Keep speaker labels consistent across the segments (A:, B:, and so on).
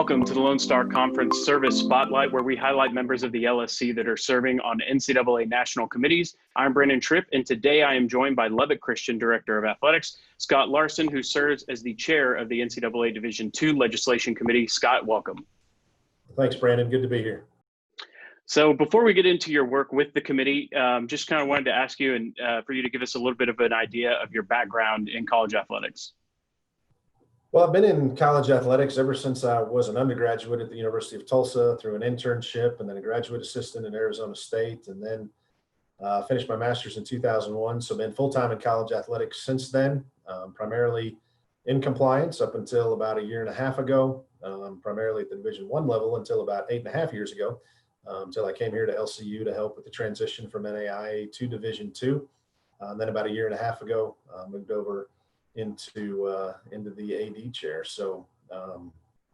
A: Welcome to the Lone Star Conference Service Spotlight, where we highlight members of the LSC that are serving on NCAA national committees. I'm Brandon Tripp, and today I am joined by Lubbock Christian Director of Athletics, Scott Larson, who serves as the chair of the NCAA Division II Legislation Committee. Scott, welcome.
B: Thanks, Brandon. Good to be here.
A: So before we get into your work with the committee, just kind of wanted to ask you and for you to give us a little bit of an idea of your background in college athletics.
B: Well, I've been in college athletics ever since I was an undergraduate at the University of Tulsa through an internship and then a graduate assistant in Arizona State, and then finished my master's in 2001. So been full-time in college athletics since then, primarily in compliance up until about a year and a half ago, primarily at the Division I level until about 8.5 years ago, until I came here to LCU to help with the transition from NAIA to Division II. Then about a year and a half ago, moved over into the AD chair. So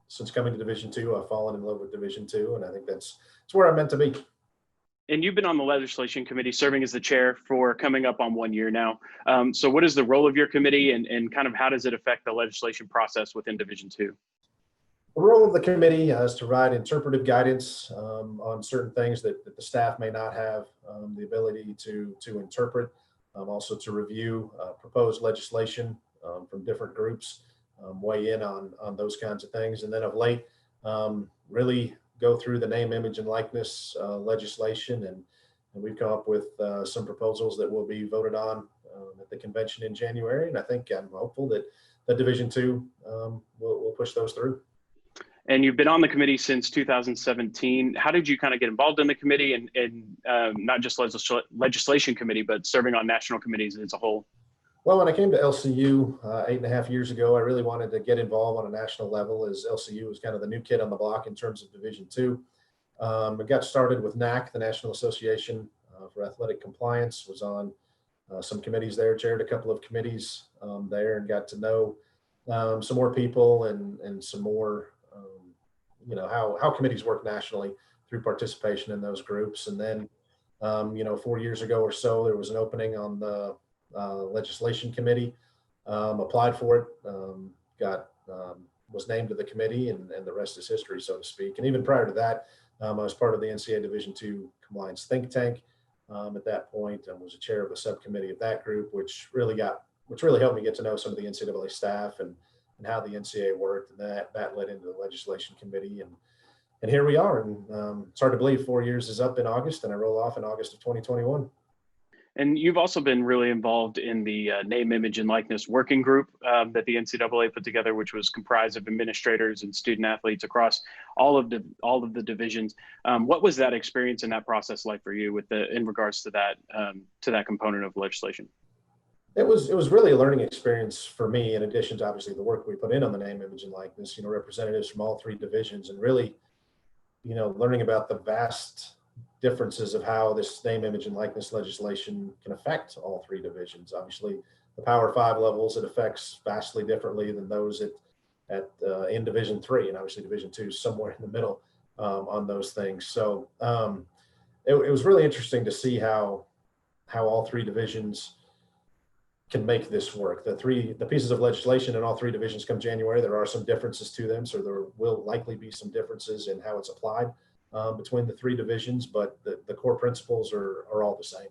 B: since coming to Division II, I've fallen in love with Division II, and I think it's where I'm meant to be.
A: And you've been on the legislation committee serving as the chair for coming up on 1 year now. So what is the role of your committee and kind of how does it affect the legislation process within Division II?
B: The role of the committee is to provide interpretive guidance on certain things that the staff may not have the ability to interpret, also to review proposed legislation from different groups, weigh in on those kinds of things. And then of late, really go through the name, image, and likeness legislation. And we've come up with some proposals that will be voted on at the convention in January. And I think I'm hopeful that Division II will push those through.
A: And you've been on the committee since 2017. How did you kind of get involved in the committee and not just legislation committee, but serving on national committees as a whole?
B: Well, when I came to LCU 8.5 years ago, I really wanted to get involved on a national level, as LCU was kind of the new kid on the block in terms of Division II. I got started with NAC, the National Association for Athletic Compliance, was on some committees there, chaired a couple of committees there, and got to know some more people and some more how committees work nationally through participation in those groups. And then 4 years ago or so, there was an opening on the legislation committee, applied for it, was named to the committee, and the rest is history, so to speak. And even prior to that, I was part of the NCAA Division II compliance think tank at that point, and was a chair of a subcommittee of that group, which really helped me get to know some of the NCAA staff and how the NCAA worked, and that led into the legislation committee, and here we are. And it's hard to believe 4 years is up in August, and I roll off in August of 2021.
A: And you've also been really involved in the name, image, and likeness working group that the NCAA put together, which was comprised of administrators and student athletes across all of the divisions. What was that experience and that process like for you in regards to that component of legislation?
B: It was really a learning experience for me, in addition to obviously the work we put in on the name, image, and likeness, representatives from all three divisions, and really, learning about the vast differences of how this name, image, and likeness legislation can affect all three divisions. Obviously, the Power 5 levels, it affects vastly differently than those in Division III, and obviously Division II is somewhere in the middle on those things. So it was really interesting to see how all three divisions can make this work. The pieces of legislation in all three divisions come January, there are some differences to them, so there will likely be some differences in how it's applied between the three divisions, but the core principles are all the same.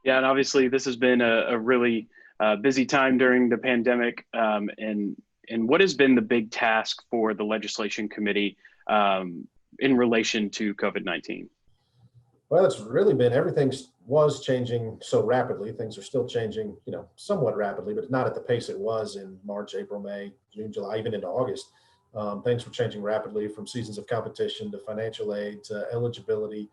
A: Yeah, and obviously this has been a really busy time during the pandemic. And what has been the big task for the legislation committee in relation to COVID-19?
B: Well, it's really been, everything was changing so rapidly. Things are still changing, somewhat rapidly, but not at the pace it was in March, April, May, June, July, even into August. Things were changing rapidly, from seasons of competition to financial aid to eligibility.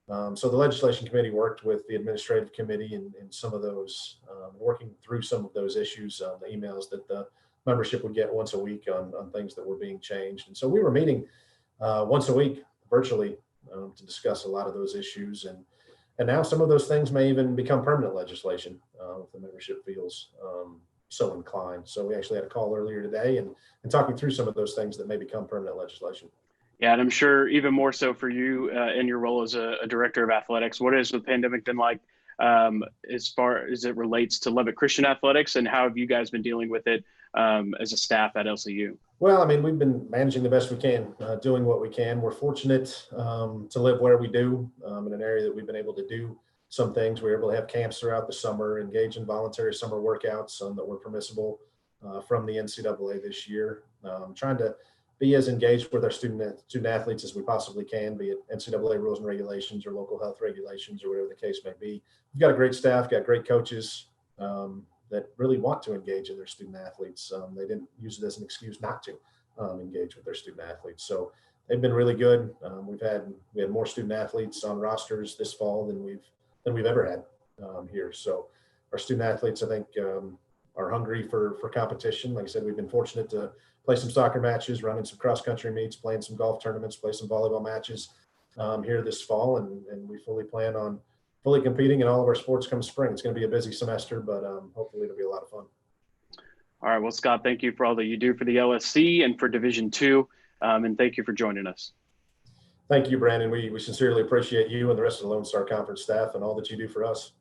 B: So the legislation committee worked with the administrative committee in some of those, working through some of those issues, the emails that the membership would get once a week on things that were being changed. And so we were meeting once a week virtually to discuss a lot of those issues. And now some of those things may even become permanent legislation if the membership feels so inclined. So we actually had a call earlier today and talking through some of those things that may become permanent legislation.
A: Yeah, and I'm sure even more so for you in your role as a director of athletics. What has the pandemic been like as far as it relates to Lubbock Christian athletics, and how have you guys been dealing with it as a staff at LCU?
B: Well, I mean, we've been managing the best we can, doing what we can. We're fortunate to live where we do, in an area that we've been able to do some things. We're able to have camps throughout the summer, engage in voluntary summer workouts that were permissible from the NCAA this year. Trying to be as engaged with our student athletes as we possibly can, be it NCAA rules and regulations or local health regulations or whatever the case may be. We've got a great staff, got great coaches. That really want to engage in their student athletes. They didn't use it as an excuse not to engage with their student athletes. So they've been really good. We had more student athletes on rosters this fall than we've ever had here. So our student athletes, I think, are hungry for competition. Like I said, we've been fortunate to play some soccer matches, running some cross country meets, playing some golf tournaments, play some volleyball matches here this fall, and we fully plan on fully competing in all of our sports come spring. It's going to be a busy semester, but hopefully it'll be a lot of fun.
A: All right. Well, Scott, thank you for all that you do for the LSC and for Division II, and thank you for joining us.
B: Thank you, Brandon. We sincerely appreciate you and the rest of the Lone Star Conference staff and all that you do for us.